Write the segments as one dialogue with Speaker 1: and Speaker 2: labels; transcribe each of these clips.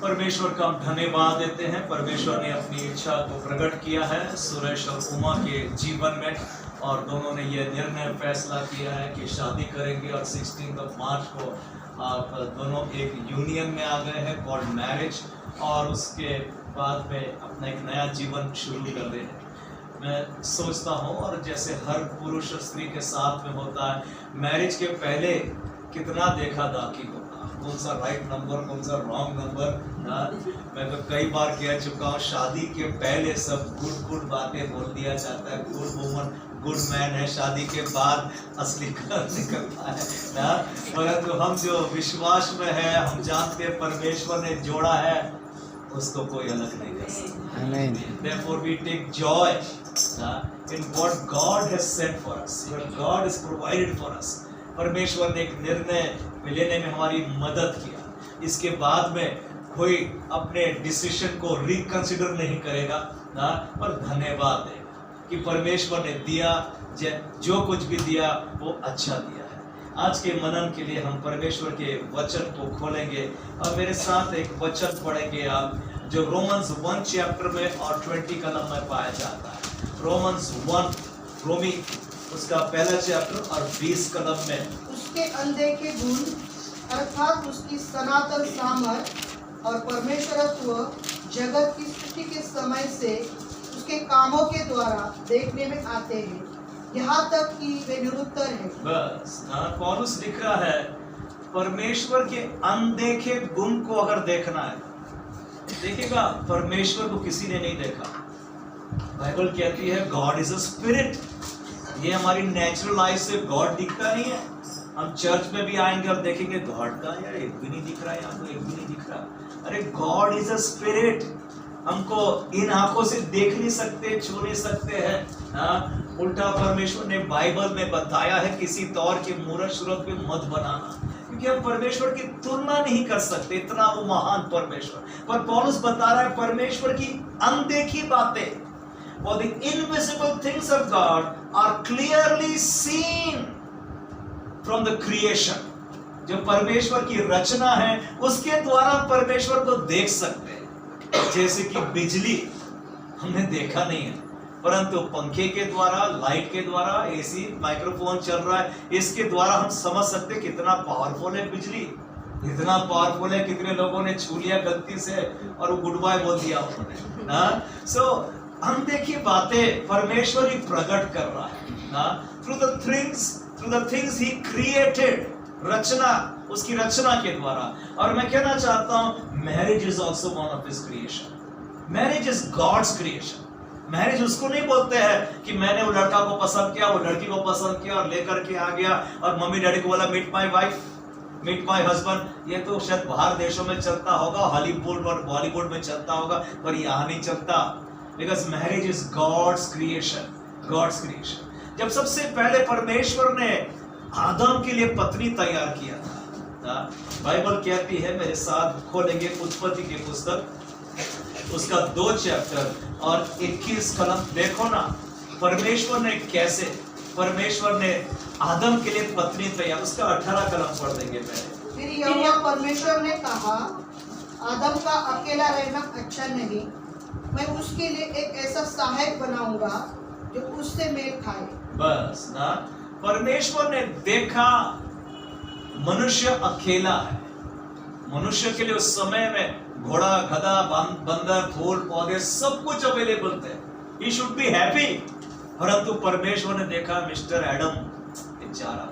Speaker 1: परमेश्वर का हम धन्यवाद देते हैं। परमेश्वर ने अपनी इच्छा को प्रकट किया है सुरेश और उमा के जीवन में, और दोनों ने यह निर्णय फैसला किया है कि शादी करेंगे, और 16 मार्च को आप दोनों एक यूनियन में आ गए हैं कॉल्ड मैरिज, और उसके बाद में अपना एक नया जीवन शुरू कर रहे हैं। मैं सोचता हूँ, और जैसे हर पुरुष और स्त्री के साथ में होता है, मैरिज के पहले कितना देखा दाखी होता, कौन सा राइट नंबर, कौन सा रॉन्ग नंबर। मैं तो कई बार कह चुका हूँ, शादी के पहले सब गुड बातें बोल दिया जाता है, गुड वुमन गुड मैन है, शादी के बाद असली कलर निकलता है ना। परंतु हम जो विश्वास में है, हम जानते हैं परमेश्वर ने जोड़ा है, उसको कोई अलग नहीं कर सकता। Therefore we take joy in what God has sent for us, what God has provided for us. परमेश्वर ने एक निर्णय लेने में हमारी मदद किया। इसके बाद में कोई अपने डिसीजन को रिकंसिडर नहीं करेगा ना, और धन्यवाद देगा कि परमेश्वर ने दिया, जो कुछ भी दिया वो अच्छा दिया है। आज के मनन के लिए हम परमेश्वर के वचन को खोलेंगे, और मेरे साथ एक वचन पढ़ेंगे आप, जो रोमन्स 1 चैप्टर में और 20 कलम में पाया जाता है। रोमन्स 1, रोमी उसका पहला चैप्टर और 20 कलम में।
Speaker 2: उसके अनदेखे गुण अर्थात उसकी सनातन सामर्थ और परमेश्वरत्व जगत की सृष्टि के समय से उसके कामों के द्वारा देखने में आते हैं, यहाँ तक कि वे निरुत्तर हैं।
Speaker 1: बस पौलुस लिख रहा है, परमेश्वर के अनदेखे गुण को अगर देखना है, देखिएगा परमेश्वर को किसी ने नहीं देखा। बाइबल कहती है गॉड इज अ स्पिरिट। ये हमारी नेचुरल लाइफ से गॉड दिखता नहीं है। हम चर्च में भी आएंगे और देखेंगे गॉड का यार एक भी नहीं दिख रहा है, यहाँ तो एक भी नहीं दिख रहा। अरे गॉड इज अ स्पिरिट। हमको इन आंखों से देख नहीं सकते, छू नहीं सकते हैं। उल्टा परमेश्वर ने बाइबल में बताया है किसी तौर की मूर्त सूरत पे मत बनाना, क्योंकि हम परमेश्वर की तुलना नहीं कर सकते, इतना वो महान परमेश्वर। पर पौलुस बता रहा है परमेश्वर की अनदेखी बातें, for the invisible things of God are clearly seen from the creation। जो परमेश्वर की रचना है उसके द्वारा परमेश्वर को देख सकते हैं। जैसे कि बिजली हमने देखा नहीं है, परंतु पंखे के द्वारा, लाइट के द्वारा, एसी, माइक्रोफोन चल रहा है, इसके द्वारा हम समझ सकते कितना पावरफुल है बिजली, इतना पावरफुल है। कितने लोगों ने छू लिया गलती से और वो गुड बाय बोल दिया उन्होंने। सो हम देखिए बातें परमेश्वर ही प्रकट कर रहा है through the things he created, रचना, उसकी रचना के द्वारा। और मैं कहना चाहता हूं marriage is also one of his creation. Marriage is God's creation. Marriage उसको नहीं बोलते हैं कि मैंने वो लड़का को पसंद किया, वो लड़की को पसंद किया और लेकर के आ गया और मम्मी डैडी को बोला meet my wife, meet my husband. ये तो शायद बाहर देशों में चलता होगा, हॉलीवुड और बॉलीवुड में चलता होगा, पर यहाँ नहीं चलता। Because marriage is God's creation, God's creation. जब सबसे पहले परमेश्वर ने आदम के लिए पत्नी तैयार किया था, बाइबल कहती है, मेरे साथ खोलेंगे उत्पत्ति की पुस्तक, उसका 2 चैप्टर और 21 कलम। देखो ना परमेश्वर ने कैसे, परमेश्वर ने आदम के लिए पत्नी तैयार, उसका 18 कलम पढ़ देंगे पहले।
Speaker 2: फिर यहोवा परमेश्वर ने कहा, आदम का अकेला रहना अच्छा नहीं, मैं उसके लिए एक ऐसा सहायक बनाऊंगा जो उससे मेल खाए।
Speaker 1: बस ना, परमेश्वर ने देखा मनुष्य अकेला है। मनुष्य के लिए उस समय में घोड़ा, गधा, बंदर, फूल, पौधे सब कुछ अवेलेबल थे। He should be happy. परंतु परमेश्वर ने देखा मिस्टर एडम बेचारा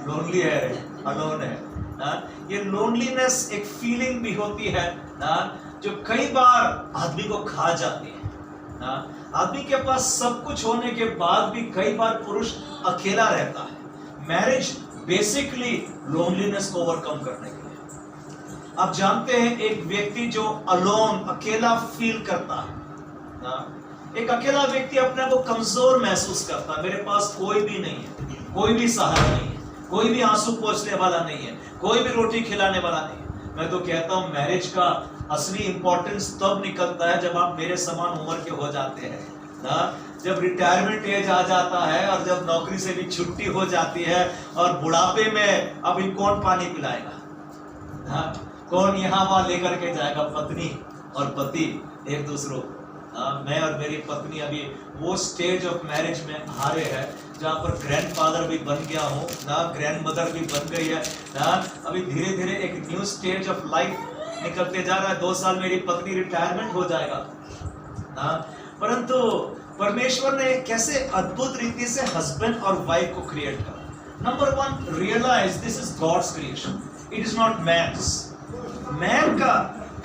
Speaker 1: लोनली है, अलोन है। ये लोनलीनेस एक फीलिंग भी होती है जो कई बार आदमी को खा जाती है। आदमी के पास सब कुछ होने के बाद भी कई बार पुरुष अकेला रहता है। मैरिज बेसिकली लोनलीनेस को ओवरकम करने के लिए। आप जानते हैं एक व्यक्ति जो अलोन, अकेला फील करता है, एक अकेला व्यक्ति अपने को कमजोर महसूस करता है। मेरे पास कोई भी नहीं है, कोई भी सहारा नहीं है, कोई भी आंसू पोंछने वाला नहीं है, कोई भी रोटी खिलाने वाला नहीं है। मैं तो कहता हूं मैरिज का असली इंपॉर्टेंस तब निकलता है जब आप मेरे समान उम्र के हो जाते हैं ना, जब रिटायरमेंट एज आ जाता है और जब नौकरी से भी छुट्टी हो जाती है और बुढ़ापे में अब कौन पानी पिलाएगा, कौन यहाँ वहां लेकर के जाएगा? पत्नी और पति एक दूसरों को। मैं और मेरी पत्नी अभी वो स्टेज ऑफ मैरिज में आ रहे हैं जहाँ पर ग्रैंडफादर भी बन गया हूँ ना, ग्रैंड मदर भी बन गई है ना। अभी धीरे धीरे एक न्यू स्टेज ऑफ लाइफ निकलते जा रहा है। 2 साल मेरी पत्नी रिटायरमेंट हो जाएगा ना। परंतु परमेश्वर ने कैसे अद्भुत रीति से हस्बैंड और वाइफ को क्रिएट करा। Number 1, realise this is God's creation, it is not man's. Man का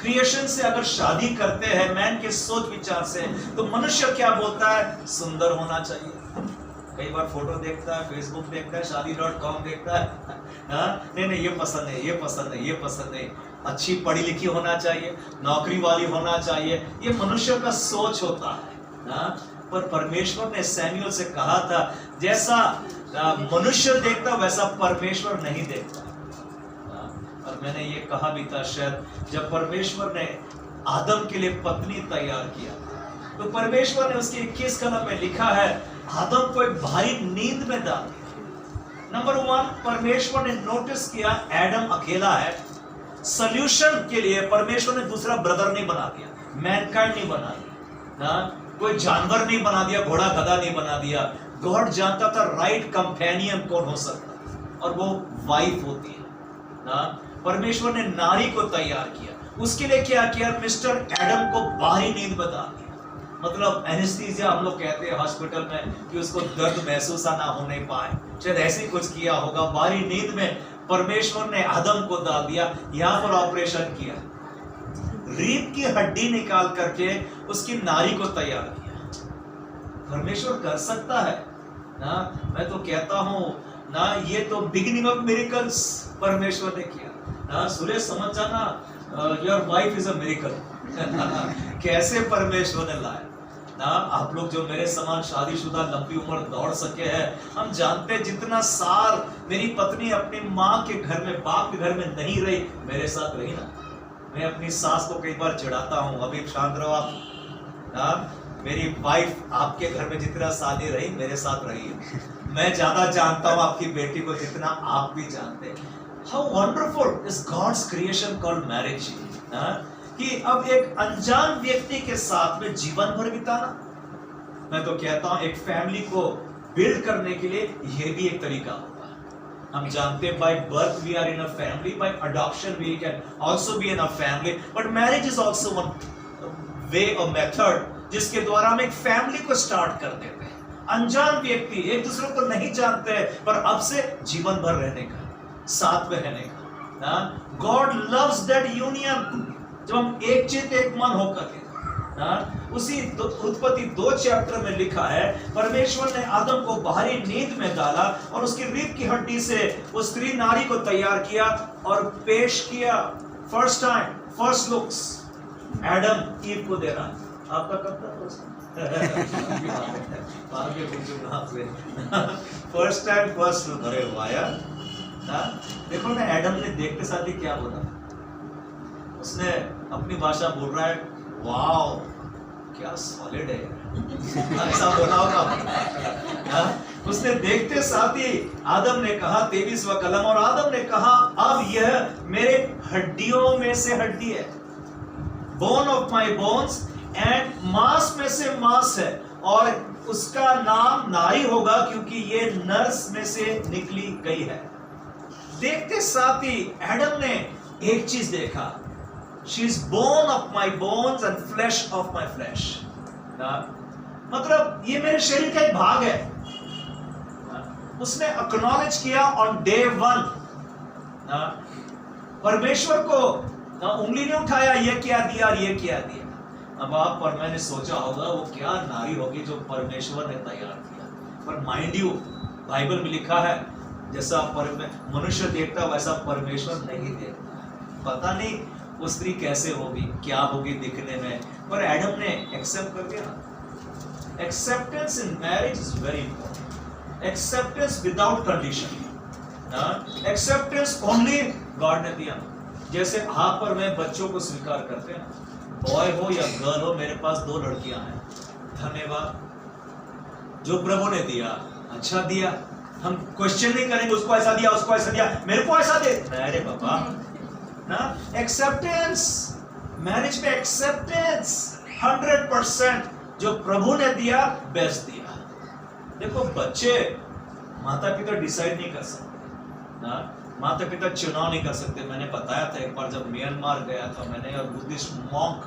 Speaker 1: क्रिएशन से अगर शादी करते हैं, मैन के सोच विचार से, तो मनुष्य क्या बोलता है? सुंदर होना चाहिए। कई बार फोटो देखता है, फेसबुक देखता है, शादी.com देखता है, नहीं ये पसंद है, ये पसंद है, ये पसंद है, अच्छी पढ़ी लिखी होना चाहिए, नौकरी वाली होना चाहिए। ये मनुष्य का सोच होता है ना। पर परमेश्वर ने सैमुअल से कहा था, जैसा मनुष्य देखता वैसा परमेश्वर नहीं देखता। और मैंने ये कहा भी था शायद, जब परमेश्वर ने आदम के लिए पत्नी तैयार किया तो परमेश्वर ने उसके 21 कलम में लिखा है, आदम को एक भारी नींद में डाल दिया। नंबर 1, परमेश्वर ने नोटिस किया एडम अकेला है। सॉल्यूशन के लिए परमेश्वर ने दूसरा ब्रदर नहीं बना दिया, मैनकाइंड नहीं बना दिया ना, कोई जानवर नहीं बना दिया, घोड़ा गधा नहीं बना दिया। गॉड जानता था राइट कंपेनियन कौन हो सकता, और वो वाइफ होती है ना। परमेश्वर ने नारी को तैयार किया, उसके लिए क्या किया? मिस्टर एडम को बाहरी नींद बता दिया। मतलब एनेस्थीसिया हम लोग कहते हैं हॉस्पिटल में कि उसको दर्द महसूस ना होने पाए, शायद ऐसे ही कुछ किया होगा। बाहरी नींद में परमेश्वर ने आदम को डाल दिया, यहाँ पर ऑपरेशन किया, रीढ़ की हड्डी निकाल करके उसकी नारी को तैयार किया। परमेश्वर कर सकता है ना। मैं तो कहता हूं ना, ये तो बिगिनिंग ऑफ मिरेकल्स परमेश्वर ने किया ना। सुरेश समझ जाना, your wife is a miracle. कैसे परमेश्वर ने लाया ना। आप लोग जो मेरे समान शादीशुदा लंबी उम्र दौड़ सके हैं, हम जानते हैं जितना साल मेरी पत्नी अपनी माँ के घर में, बाप के घर में नहीं रही, मेरे साथ रही ना। मैं अपनी सास को कई बार चिढ़ाता हूँ, अभी शांत रहो आप ना। मेरी वाइफ आपके घर में जितना साली रही, मेरे साथ रही है। मैं ज्यादा जानता हूँ आपकी बेटी को जितना आप भी जानते हैं। How wonderful is God's creation called marriage, कि अब एक अनजान व्यक्ति के साथ में जीवन भर बिताना। मैं तो कहता हूं एक फैमिली को बिल्ड करने के लिए यह भी एक तरीका होता है। हम जानते हैं by birth we are in a family, by adoption we can also be in a family, but marriage is also one way और मेथड जिसके द्वारा हम एक फैमिली को स्टार्ट कर देते हैं। अनजान व्यक्ति एक दूसरे को नहीं जानते हैं, पर अब से जीवन भर रहने का, साथ में रहने का। गॉड लव्स दैट यूनियन, जब हम एक चित्त एक मन होकर के उसी उत्पत्ति 2 चैप्टर में लिखा है, परमेश्वर ने आदम को बाहरी नींद में डाला और उसकी रीढ़ की हड्डी से उस स्त्री नारी को तैयार किया और पेश किया। First time, first looks Adam Eve को दे रहा। आपका कब था? First time first look. अरे वाया, देखो ना एडम ने देखते साथ ही क्या बोला, उसने अपनी भाषा बोल रहा है, वाओ क्या सॉलिड है, ऐसा बोला होगा। उसने देखते साथ ही आदम ने कहा, 23वां कलम, और आदम ने कहा अब यह मेरे हड्डियों में से हड्डी है, bone of my bones and मांस में से मांस है, और उसका नाम नारी होगा क्योंकि ये नर्स में से निकली गई है। देखते साथ ही एडम ने एक चीज देखा, She is bone of my bones and flesh of my flesh. मतलब ये मेरे शरीर का एक भाग है। उसने acknowledge किया on day 1। परमेश्वर को उंगली नहीं उठाया, ये क्या दिया, ये क्या दिया। अब आप पर मैंने सोचा होगा वो क्या नारी होगी जो परमेश्वर ने तैयार किया। पर माइंड यू, बाइबल में लिखा है जैसा मनुष्य देखता वैसा परमेश्वर नहीं देखता। पता नहीं वो स्त्री कैसे होगी, क्या होगी दिखने में, पर एडम ने एक्सेप्ट कर दिया। Acceptance in marriage is very important. Acceptance without condition, acceptance only God ने दिया। जैसे आप और मैं बच्चों को स्वीकार करते हैं, बॉय हो या गर्ल हो, मेरे पास 2 लड़कियां हैं, धन्यवाद, जो प्रभु ने दिया अच्छा दिया। हम क्वेश्चन नहीं करेंगे उसको ऐसा दिया, उसको ऐसा दिया, मेरे को ऐसा दे। अरे बाबा ना, एक्सेप्टेंस, मैरिज में एक्सेप्टेंस 100%, जो प्रभु ने दिया बेस्ट दिया। देखो बच्चे माता पिता डिसाइड नहीं कर सकते ना, माता पिता चुनाव नहीं कर सकते। मैंने बताया था एक बार जब म्यांमार गया था मैंने, और बुद्धिस्ट मॉन्क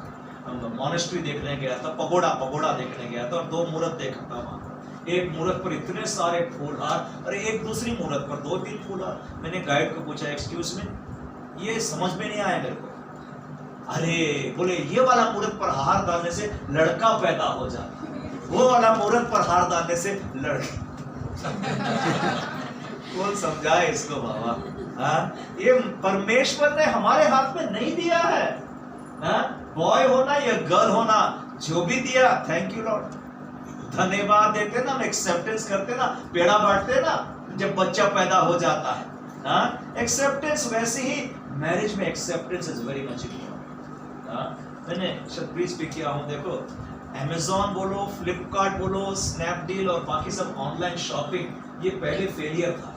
Speaker 1: मॉनेस्ट्री देखने गया था, पगोड़ा देखने गया था, और 2 मूर्त देखा था वहां। एक मूर्त पर इतने सारे फूलहार और एक दूसरी मूर्त पर 2-3 फूलहार। मैंने गाइड को पूछा, एक्सक्यूज मी, ये समझ में नहीं आया मेरे को। अरे बोले ये वाला मूर्त पर हार डालने से लड़का पैदा हो जाता, वो वाला मूर्त पर हार डालने से लड़की। कौन समझाए इसको बाबा? ये परमेश्वर ने हमारे हाथ में नहीं दिया है। बॉय होना या गर्ल होना, जो भी दिया थैंक यू लॉर्ड, धन्यवाद देते ना, हम एक्सेप्टेंस करते ना, पेड़ा बांटते ना जब बच्चा पैदा हो जाता है। एक्सेप्टेंस, वैसे ही मैरिज में acceptance is very much important. मैंने प्रीच भी किया हूं, देखो अमेज़न बोलो, फ्लिपकार्ट बोलो, स्नैपडील और बाकी सब ऑनलाइन शॉपिंग, ये पहले फेलियर था,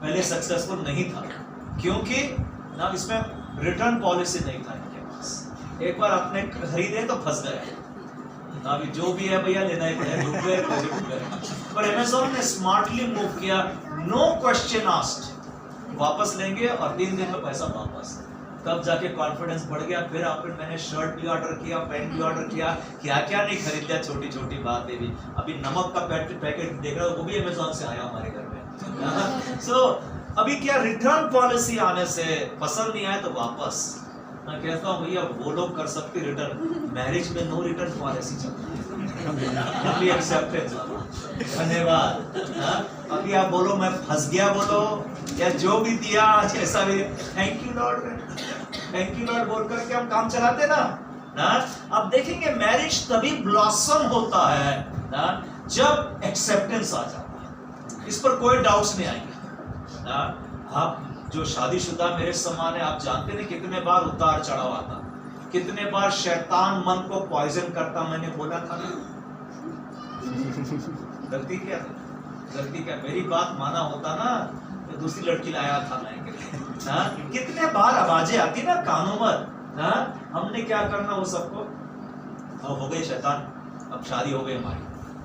Speaker 1: पहले सक्सेसफुल नहीं था, क्योंकि ना इसमें रिटर्न पॉलिसी नहीं था इनके पास। एक बार आपने खरीदे तो फंस गए, अभी जो भी है भैया लेना ही पड़ेगा, डूब गए। पर अमेज़न ने स्मार्टली मूव किया, नो क्वेश्चन आस्क्ड, वापस लेंगे और 3 दिन में पैसा वापस। तब जाके कॉन्फिडेंस बढ़ गया। फिर मैंने शर्ट भी ऑर्डर किया, पैंट भी ऑर्डर किया, क्या क्या नहीं खरीद लिया, छोटी छोटी बातें भी। अभी नमक का पैकेट देख रहा हूँ, वो भी अमेज़न से आया हमारे घर में। सो अभी क्या, रिटर्न पॉलिसी आने से पसंद नहीं आए तो वापस। मैं कहता हूँ भैया वो लोग कर सकते रिटर्न, मैरिज में नो रिटर्न पॉलिसी चलती है, एक्सेप्टेंस वाला। धन्यवाद। अभी आप बोलो मैं फंस गया बोलो, या जो भी दिया जैसा भी, thank you Lord, thank you Lord बोल करके हम काम चलाते ना। अब देखेंगे मैरिज तभी ब्लॉसम होता है ना जब एक्सेप्टेंस आ जाता है, इस पर कोई डाउट्स नहीं आएंगे ना। आप जो शादीशुदा मेरे समान है, आप जानते नहीं कितने बार उतार चढ़ाव आता, कितने बार शैतान मन को पॉइजन करता। मैंने बोला था ना, गलती क्या, गलती क्या, मेरी बात माना होता ना तो दूसरी लड़की लाया था मैं ना। कितने बार आवाजें आती ना कानों में ना, हमने क्या करना वो सबको, अब हो गई शैतान, अब शादी हो गई हमारी,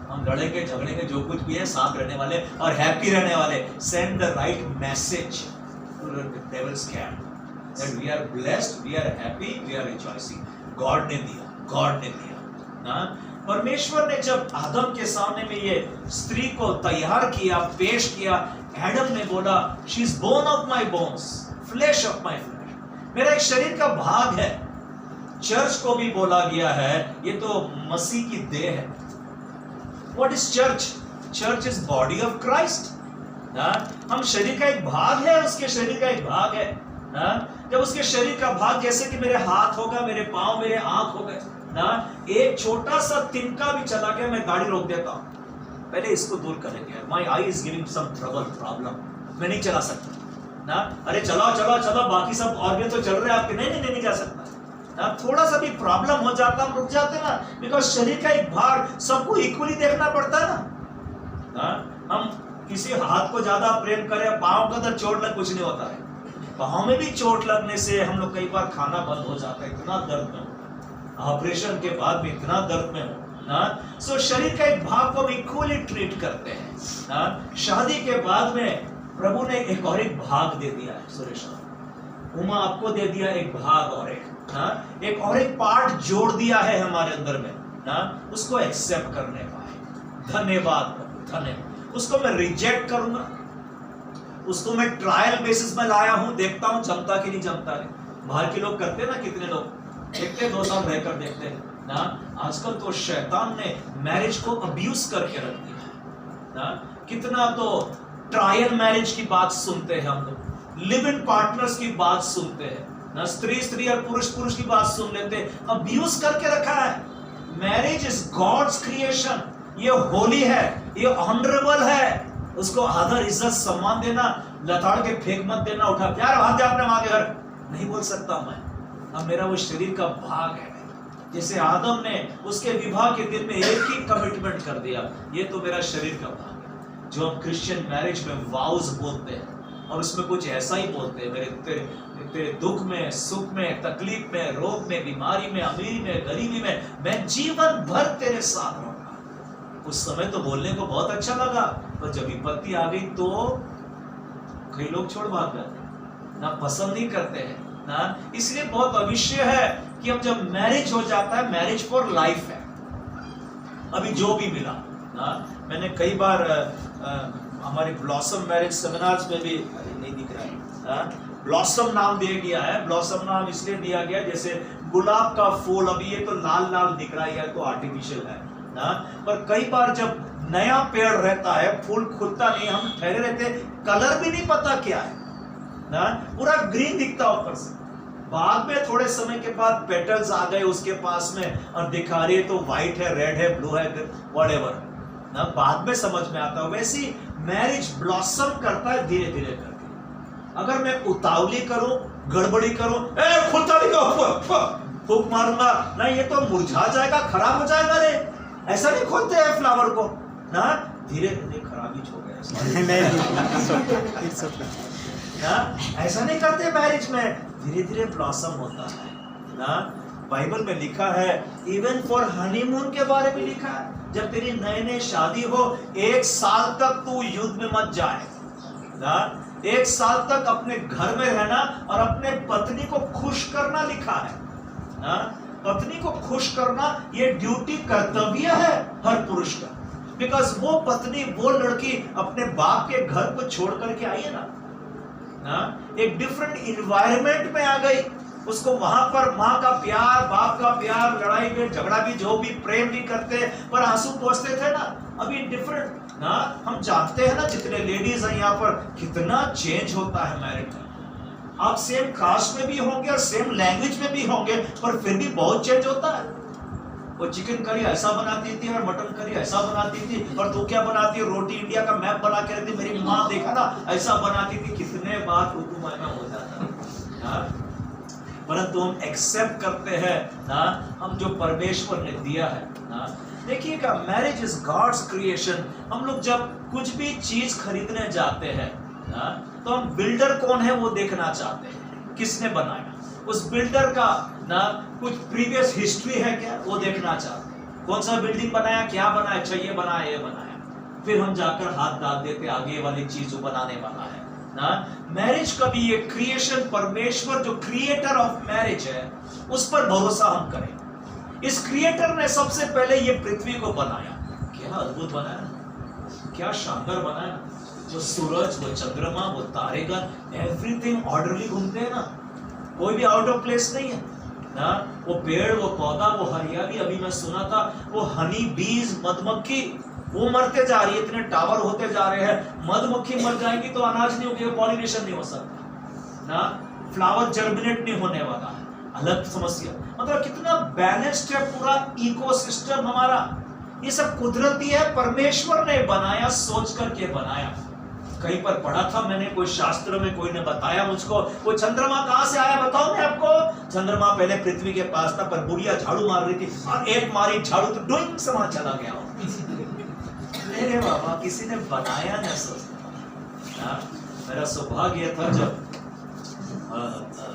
Speaker 1: हम लड़ेंगे झगड़ेंगे, जो कुछ भी है साथ रहने वाले और हैप्पी रहने वाले। Send the right message to the devil's camp that we are blessed, we are happy, we are rejoicing. God ने दिया, गॉड ने दिया ना। परमेश्वर ने जब आदम के सामने में ये स्त्री को तैयार किया, पेश किया, एडम ने बोला she is bone of my bones, flesh of my flesh, मेरा एक शरीर का भाग है। चर्च को भी बोला गया है ये तो मसीह की देह है। What is church? Church is body of Christ ना। हम शरीर का एक भाग है, उसके शरीर का एक भाग है ना। जब उसके शरीर का भाग, जैसे कि मेरे हाथ होगा, मेरे पांव, मेरे आंख हो गए ना, एक छोटा सा तिनका भी चला गया मैं गाड़ी रोक देता हूं, पहले इसको दूर करेंगे। My eye is giving some problem, मैं नहीं चला सकता ना। अरे चलाओ चलाओ चलाओ, बाकी सब ऑर्गन तो चल रहे हैं आपके, नहीं जा सकता ना। थोड़ा सा भी प्रॉब्लम हो जाता हम रुक जाते ना, बिकॉज शरीर का एक भाग सबको इक्वली देखना पड़ता है ना। हम किसी हाथ को ज्यादा प्रेम करें, पांव का तो चोट लग कुछ नहीं होता है, पांव में भी चोट लगने से हम लोग कई बार खाना बंद हो जाता है, इतना दर्द में हो, ऑपरेशन के बाद भी इतना दर्द में हो ना। सो शरीर का एक भाग को हम इक्वली ट्रीट करते हैं ना। शादी के बाद में प्रभु ने एक और एक भाग दे दिया है, सुरेश उमा आपको दे दिया एक भाग और एक ना, एक और एक पार्ट जोड़ दिया है हमारे अंदर में ना, उसको एक्सेप्ट करने पाए। धन्यवाद, धन्यवाद। उसको मैं रिजेक्ट करूंगा, उसको मैं ट्रायल बेसिस में लाया हूं, देखता हूं जमता कि नहीं जमता है। बाहर के लोग करते हैं ना, कितने लोग देखते 2 साल रहकर देखते हैं ना। आजकल तो शैतान ने मैरिज को अब्यूज करके रख दिया ना। कितना तो ट्रायल मैरिज की बात सुनते हैं हम लोग, लिव इन पार्टनर्स की बात सुनते हैं ना, स्त्री और पुरुष की बात सुन लेते हैं, अब्यूज करके रखा है। मैरिज इज गॉड्स क्रिएशन, ये होली है, ये ऑनरेबल है, उसको आदर इज्जत सम्मान देना, लताड़ के फेंक मत देना, उठा प्यार भाग अपने माँ के घर नहीं बोल सकता मैं। अब मेरा वो शरीर का भाग है, जैसे आदम ने उसके विवाह के दिन में एक ही कमिटमेंट कर दिया, ये तो मेरा शरीर का भाग है। जो हम क्रिश्चियन मैरिज में वाउज बोलते हैं और उसमें कुछ ऐसा ही बोलते हैं, मेरे तेरे दुख में, सुख में, तकलीफ में, रोग में, बीमारी में, अमीरी में, गरीबी में मैं जीवन भर तेरे साथ रहूंगा। उस समय तो बोलने को बहुत अच्छा लगा, पर जब विपत्ति आ गई तो कई लोग छोड़ भाग जाते ना, पसंद नहीं करते हैं ना। इसलिए बहुत आवश्यक है कि अब जब मैरिज हो जाता है, मैरिज फॉर लाइफ है। अभी जो भी मिला ना, मैंने कई बार हमारे ब्लॉसम मैरिज सेमिनार्स में भी, नहीं दिख रहा है, ब्लॉसम नाम दिया गया है। ब्लॉसम नाम इसलिए दिया गया जैसे गुलाब का फूल, अभी ये तो लाल लाल दिख रहा है, तो आर्टिफिशियल है ना, पर कई बार जब नया पेड़ रहता है, फूल खुलता नहीं, हम ठहरे रहते, कलर भी नहीं पता क्या है ना, पूरा ग्रीन दिखता ऊपर से, बाद में थोड़े समय के बाद पेटल्स आ गए उसके पास में और दिखा रही है तो व्हाइट है, रेड है, ब्लू है, व्हाटएवर ना, बाद में समझ में आता है। वैसी मैरिज ब्लॉसम करता है धीरे धीरे करके। अगर मैं उतावली करूं, गड़बड़ी करूं, खुलता नहीं, फूक मारूंगा ना, ये तो मुरझा जाएगा, खराब हो जाएगा रे, ऐसा नहीं खोलते हैं फ्लावर को ना, धीरे धीरे खराब ही हो गया ना, ऐसा नहीं करते मैरिज में, धीरे धीरे ब्लॉसम होता है ना। बाइबल में लिखा है, इवन फॉर हनीमून के बारे में लिखा है, जब तेरी नए नए शादी हो, 1 साल तक तू युद्ध में मत जाए ना, 1 साल तक अपने घर में रहना और अपने पत्नी को खुश करना लिखा है ना। पत्नी को खुश करना ये ड्यूटी, कर्तव्य है हर पुरुष का, बिकॉज वो पत्नी, वो लड़की अपने बाप के घर को छोड़ करके आई है ना, एक डिफरेंट इन्वायरमेंट में आ गई, उसको वहां पर माँ का प्यार, बाप का प्यार, लड़ाई में झगड़ा भी, जो भी प्रेम भी करते पर आंसू पोंछते थे ना, अभी डिफरेंट ना। हम जानते हैं ना, जितने लेडीज हैं यहाँ पर, कितना चेंज होता है मैरिज में। आप सेम कास्ट में भी होंगे और सेम लैंग्वेज में भी होंगे, पर फिर भी बहुत चेंज होता है। वो चिकन करी ऐसा बनाती थी और मटन करी ऐसा बनाती थी, और तू क्या बनाती है, रोटी इंडिया का मैप बना के रखती, मेरी माँ देखा ना ऐसा बनाती थी, कितने बार तू मायना हो जाता है। परंतु हम एक्सेप्ट करते हैं ना, हम जो परमेश्वर ने दिया है ना। देखिएगा, मैरिज इज गॉड्स क्रिएशन। हम लोग जब कुछ भी चीज खरीदने जाते हैं ना, तो हम बिल्डर कौन है वो देखना चाहते हैं, किसने बनाया, उस बिल्डर का ना कुछ प्रीवियस हिस्ट्री है क्या, वो देखना चाहते हैं। कौन सा बिल्डिंग बनाया, क्या बनाया, अच्छा ये बनाया, ये बनाया, फिर हम जाकर हाथ डाल देते आगे वाली चीज जो बनाने वाला है ना। मैरिज का भी ये क्रिएशन, परमेश्वर जो क्रिएटर ऑफ मैरिज है, उस पर भरोसा हम करें। इस क्रिएटर ने सबसे पहले ये पृथ्वी को बनाया, क्या अद्भुत बनाया, क्या शानदार बनाया। जो सूरज, वो चंद्रमा, वो तारेगण, एवरीथिंग ऑर्डरली घूमते हैं ना, कोई भी आउट ऑफ प्लेस नहीं है ना। वो पेड़, वो पौधा, वो हरियाली, अभी मैं सुना था वो हनी बीज, मधुमक्खी, वो मरते जा रही है, इतने टावर होते जा रहे हैं, मधुमक्खी मर जाएगी तो अनाज नहीं होगी, पॉलिनेशन नहीं हो सकता ना, फ्लावर जर्मिनेट नहीं होने वाला है, अलग समस्या। मतलब कितना बैलेंस्ड है पूरा इकोसिस्टम हमारा। ये सब कुदरती है, परमेश्वर ने बनाया, सोच करके बनाया। कहीं पर पढ़ा था मैंने, कोई शास्त्र में कोई ने बताया मुझको, वो चंद्रमा कहां से आया बताओ मैं आपको। चंद्रमा पहले पृथ्वी के पास था, पर बुढ़िया झाड़ू मार रही थी और एक मारी झाड़ू तो डुइंग समा चला गया। अरे बाबा, किसी ने बनाया ना, सोचना। मेरा सौभाग्य था जब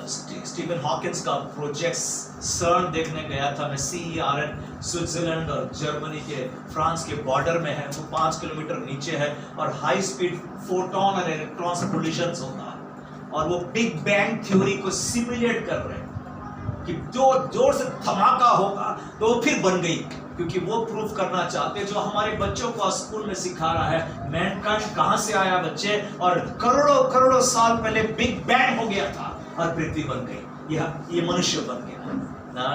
Speaker 1: स्टीफन हॉकिंस का प्रोजेक्ट सर्न देखने गया था मैं। CERN स्विट्जरलैंड और जर्मनी के, फ्रांस के बॉर्डर में है, वो 5 किलोमीटर नीचे है, और हाई स्पीड फोटोन और इलेक्ट्रॉन से कोलिजन होता है, और वो बिग बैंग थ्योरी को सिमुलेट कर रहे हैं कि जो जोर से धमाका होगा तो फिर बन गई, क्योंकि वो प्रूफ करना चाहते, जो हमारे बच्चों को स्कूल में सिखा रहा है, मैनकाइंड कहां से आया बच्चे, और करोड़ों करोड़ों साल पहले बिग बैंग हो गया था और पृथ्वी बन गई, ये मनुष्य बन गया ना।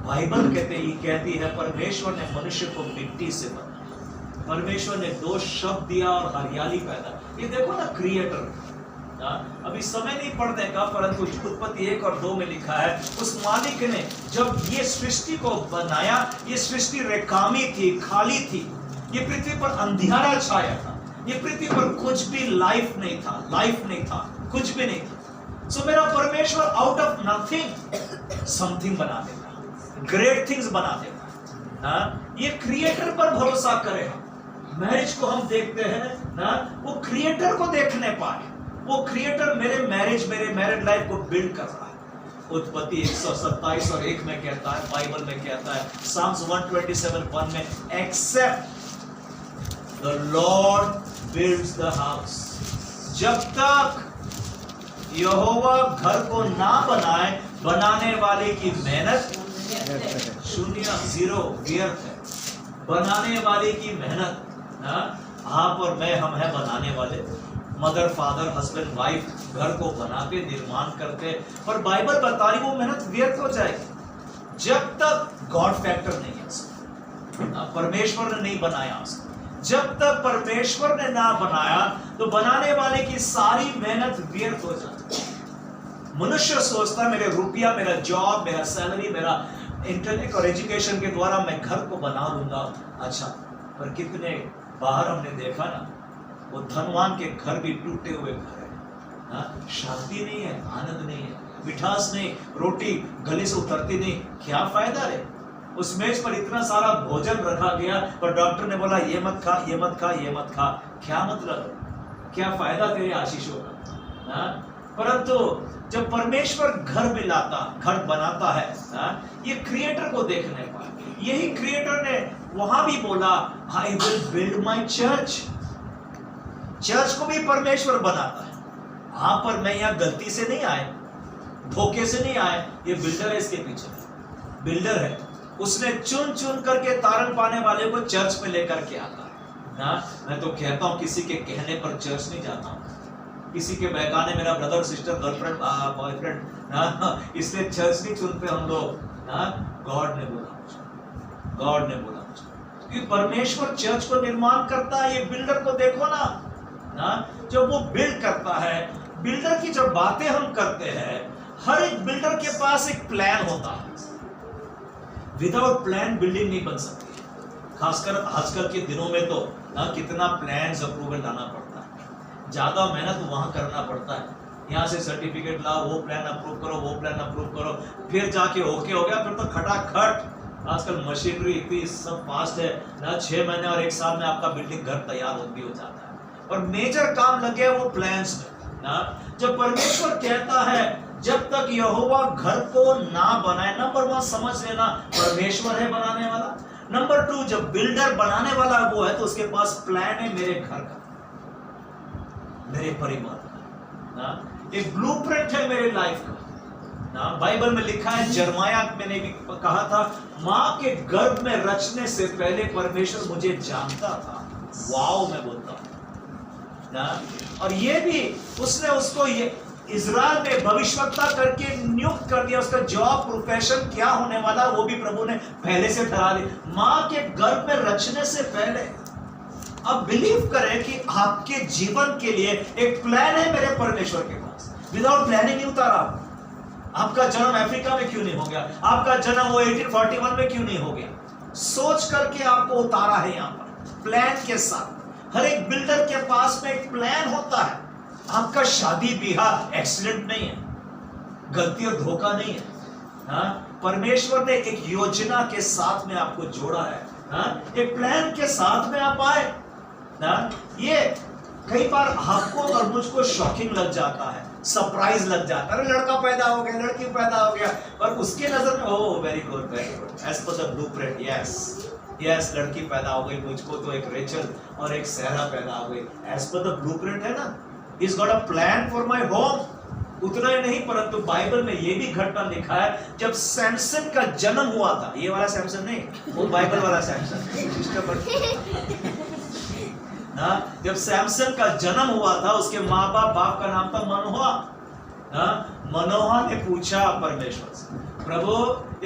Speaker 1: बाइबल कहती है परमेश्वर ने मनुष्य को मिट्टी से बनाया, परमेश्वर ने 2 शब्द दिया और हरियाली पैदा। ये देखो ना, क्रिएटर ना। अभी समय नहीं पढ़ने का, परंतु उत्पत्ति 1 और 2 में लिखा है, उस मालिक ने जब ये सृष्टि को बनाया, ये सृष्टि रेकामी थी, खाली थी, ये पृथ्वी पर अंधियारा छाया था, ये पृथ्वी पर कुछ भी लाइफ नहीं था, कुछ भी नहीं था। सो मेरा परमेश्वर आउट ऑफ नथिंग समथिंग बना देता, ग्रेट थिंग्स बना देता ना। ये क्रिएटर पर भरोसा करें हम। मैरिज को हम देखते हैं ना, वो क्रिएटर को देखने पाए वो क्रिएटर मेरे मैरिड लाइफ को बिल्ड कर रहा है। उत्पत्ति 127 और 1 में कहता है, बाइबल में कहता है, Psalms 127:1 में, except the Lord builds the house, जब तक यहोवा घर को ना बनाए, बनाने वाले की मेहनत शून्य, जीरो, व्यर्थ है। बनाने वाले की मेहनत, आप और मैं, हम है बनाने वाले। मदर, फादर, हस्बैंड, वाइफ घर को बनाते, निर्माण करते, पर बाइबल बता रही वो मेहनत व्यर्थ हो जाएगी जब तक गॉड फैक्टर नहीं है उसका, परमेश्वर ने नहीं बनाया उसको। जब तक परमेश्वर ने ना बनाया तो बनाने वाले की सारी मेहनत व्यर्थ हो जाती है। मनुष्य सोचता है मेरे रुपया, मेरा जॉब, मेरा सैलरी, मेरा इंटरनेट और एजुकेशन के द्वारा मैं घर को बना लूंगा। अच्छा, पर कितने बाहर हमने देखा ना, वो धनवान के घर भी टूटे हुए घर है, शांति नहीं है, आनंद नहीं है, मिठास नहीं, रोटी गले से उतरती नहीं। क्या फायदा रे? उस मेज पर इतना सारा भोजन रखा गया, पर डॉक्टर ने बोला ये मत खा, ये मत खा, ये मत खा। क्या मतलब? क्या फायदा तेरे आशीषों का? परंतु जब परमेश्वर घर में लाता, घर बनाता है, ये क्रिएटर को देखने पाए। यही क्रिएटर ने वहां भी बोला, I will build my church. Church को भी परमेश्वर बनाता है। हाँ, पर मैं यहाँ गलती से नहीं आए, धोखे से नहीं आए, ये बिल्डर है, इसके पीछे बिल्डर है। उसने चुन चुन करके तारण पाने वाले को चर्च में लेकर के आता है। मैं तो कहता हूँ किसी के कहने पर चर्च नहीं जाता हूँ, किसी के बहकाने, मेरा ब्रदर, सिस्टर, गर्लफ्रेंड, बॉयफ्रेंड, इसलिए चर्च नहीं चुनते हम लोग। गॉड ने बोला मुझे, गॉड ने बोला मुझे, क्योंकि परमेश्वर चर्च को निर्माण करता है। ये बिल्डर को देखो ना, जब वो बिल्ड करता है, बिल्डर की जब बातें हम करते हैं, हर एक बिल्डर के पास एक प्लान होता है। विदाउट प्लान बिल्डिंग नहीं बन सकती। खासकर आजकल के दिनों में तो कितना प्लान अप्रूवल लाना पड़ता है, ज्यादा मेहनत वहां करना पड़ता है। यहाँ से सर्टिफिकेट लाओ, वो प्लान अप्रूव करो, वो प्लान अप्रूव करो, फिर जाके ओके हो गया, फिर तो खटाखट। आजकल मशीनरी इतनी सब फास्ट है ना, 6 महीने और 1 साल में आपका बिल्डिंग घर तैयार भी हो जाता है। और मेजर काम लग गया वो प्लान्स में ना। जब परमेश्वर कहता है जब तक यहोवा घर को ना बनाए, नंबर 1 समझ लेना, परमेश्वर है बनाने वाला। नंबर 2, जब बिल्डर बनाने वाला वो है तो उसके पास प्लान है मेरे घर का, मेरे परिवार का, एक ब्लूप्रिंट है मेरे लाइफ का। बाइबल में लिखा है, जर्माया मैंने भी कहा था, मां के गर्भ में रचने से पहले परमेश्वर मुझे जानता था। वाओ, मैं बोलता हूं। और ये भी उसने उसको ये इजराइल में भविष्यवक्ता करके नियुक्त कर दिया। उसका जॉब, प्रोफेशन क्या होने वाला वो भी प्रभु ने पहले से ठहरा दिया, मां के गर्भ में रचने से पहले। अब बिलीव करें कि आपके जीवन के लिए एक प्लान है मेरे परमेश्वर के पास। विदाउट प्लानिंग नहीं उतारा। आपका जन्म अफ्रीका में क्यों नहीं हो गया? आपका जन्म वो 1841 में क्यों नहीं हो गया? सोच करके आपको उतारा है यहाँ पर प्लान के साथ। हर एक बिल्डर के पास में एक प्लान होता है। आपका शादी ब्याह एक्सीडेंट नहीं है, गलती और धोखा नहीं है। परमेश्वर ने एक योजना के साथ में आपको जोड़ा है, एक प्लान के साथ में आप आए। ये कई बार आपको और मुझको शॉकिंग लग जाता है, सरप्राइज लग जाता है। लड़का पैदा हो गया, लड़की पैदा हो गया, और उसके नजर में oh very good, as per the blueprint, yes लड़की पैदा हो गई, मुझको तो एक रेचल और एक सहरा पैदा हो गई। एज पर द ब्लूप्रिंट है ना, He's got a plan for my home। उतना ही नहीं, परंतु बाइबल में ये भी घटना लिखा है, जब सैमसन का जन्म हुआ था, ये वाला सैमसन नहीं, वो बाइबल वाला सैमसन, जब सैमसन का जन्म हुआ था, उसके माँ बाप का नाम था मनोहा। मनोहा ने पूछा परमेश्वर से, प्रभु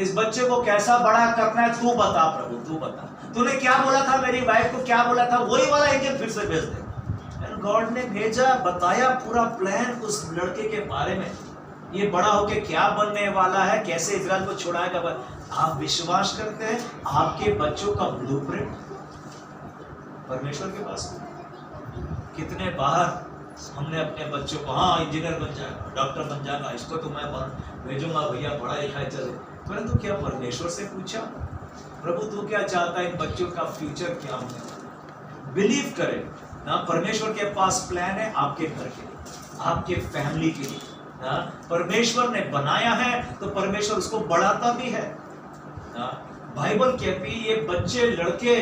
Speaker 1: इस बच्चे को कैसा बड़ा करना है, तू बता प्रभु, तू बता। तूने क्या बोला था मेरी वाइफ को, क्या बोला था, वही वाला एंजल फिर से भेज दे। गॉड ने भेजा, बताया पूरा प्लान उस लड़के के बारे में, ये बड़ा होके क्या बनने वाला है, कैसे इजराइल को छुड़ाएगा। आप विश्वास करते हैं आपके बच्चों का ब्लूप्रिंट परमेश्वर के पास? कितने बार हमने अपने बच्चों को, हाँ इंजीनियर बन जाएगा, डॉक्टर बन जाएगा, इसको तो मैं भेजूंगा भैया, पढ़ा लिखा चले, परंतु क्या परमेश्वर से पूछा, प्रभु तू क्या चाहता है, इन बच्चों का फ्यूचर क्या होने वाला? बिलीव करें ना, परमेश्वर के पास प्लान है आपके घर के लिए, आपके फैमिली के लिए। परमेश्वर ने बनाया है तो परमेश्वर उसको बढ़ाता भी है। बाइबल कहती है ये बच्चे लड़के